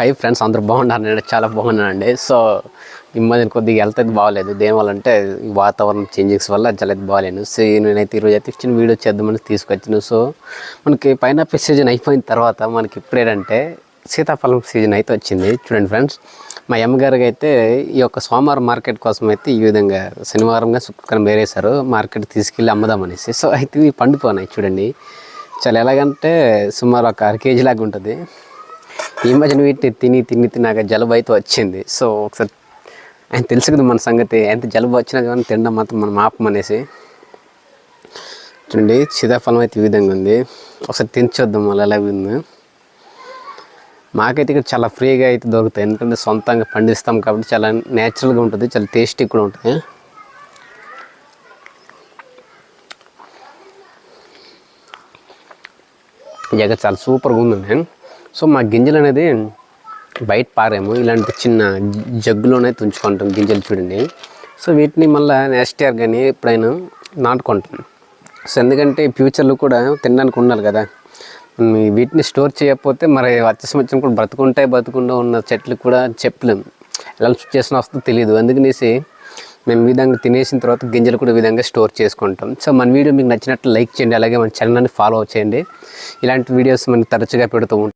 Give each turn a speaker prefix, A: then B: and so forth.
A: Hi friends, అందరూ బాగున్నారు. నేను చాలా బాగున్నానండి. సో ఈ మధ్య కొద్దిగా హెల్త్ అయితే బాగాలేదు. దేనివల్ల అంటే వాతావరణం చేంజెస్ వల్ల చాలా అయితే బాగాలేను. సో నేనైతే ఈరోజు అయితే ఇచ్చిన వీడియో చేద్దామని తీసుకొచ్చాను. సో మనకి పైనాపిల్ సీజన్ అయిపోయిన తర్వాత మనకి ఇప్పుడు ఏంటంటే సీతాఫలం సీజన్ అయితే వచ్చింది. చూడండి ఫ్రెండ్స్, మా అమ్మగారికి అయితే ఈ యొక్క సోమవారం మార్కెట్ కోసం అయితే ఈ విధంగా శనివారంగా శుక్రవారం వేరేశారు మార్కెట్ తీసుకెళ్ళి అమ్మదామనేసి. సో అయితే ఇవి పండిపోయినాయి చూడండి. చాలా ఎలాగంటే సుమారు ఒక 1 kg లాగా ఉంటుంది. ఈ మధ్యన వీటిని తిని నాకు జలుబు అయితే వచ్చింది. సో ఒకసారి ఆయన తెలుసు కదా మన సంగతి, ఎంత జలుబు వచ్చినా కానీ తినడం మాత్రం మనం ఆపమనేసి. చూడండి, సీతాఫలం అయితే ఈ విధంగా ఉంది. ఒకసారి తిని చూద్దాం మళ్ళీ ఎలా ఉంది. మాకైతే ఇక్కడ చాలా ఫ్రీగా అయితే దొరుకుతాయి, ఎందుకంటే సొంతంగా పండిస్తాం కాబట్టి చాలా నేచురల్గా ఉంటుంది, చాలా టేస్టీ కూడా ఉంటుంది. ఇక చాలా సూపర్గా ఉందండి. సో మా గింజలు అనేది బయట పారేమో, ఇలాంటి చిన్న జగ్గులోనే ఉంచుకుంటాం గింజలు చూడండి. సో వీటిని మళ్ళీ నెక్స్ట్ ఇయర్ కానీ ఎప్పుడైనా నాటుకుంటాం. సో ఎందుకంటే ఫ్యూచర్లో కూడా తినడానికి ఉండాలి కదా. వీటిని స్టోర్ చేయకపోతే మరి వచ్చే సంవత్సరం కూడా బతుకుండా ఉన్న చెట్లు కూడా చెప్పలేము, ఎలా చేసిన వస్తుందో తెలియదు. అందుకనేసి మేము ఈ విధంగా తినేసిన తర్వాత గింజలు కూడా ఈ విధంగా స్టోర్ చేసుకుంటాం. సో మన వీడియో మీకు నచ్చినట్లు లైక్ చేయండి, అలాగే మన ఛానల్ని ఫాలో చేయండి. ఇలాంటి వీడియోస్ మనకి తరచుగా పెడుతూ ఉంటాం.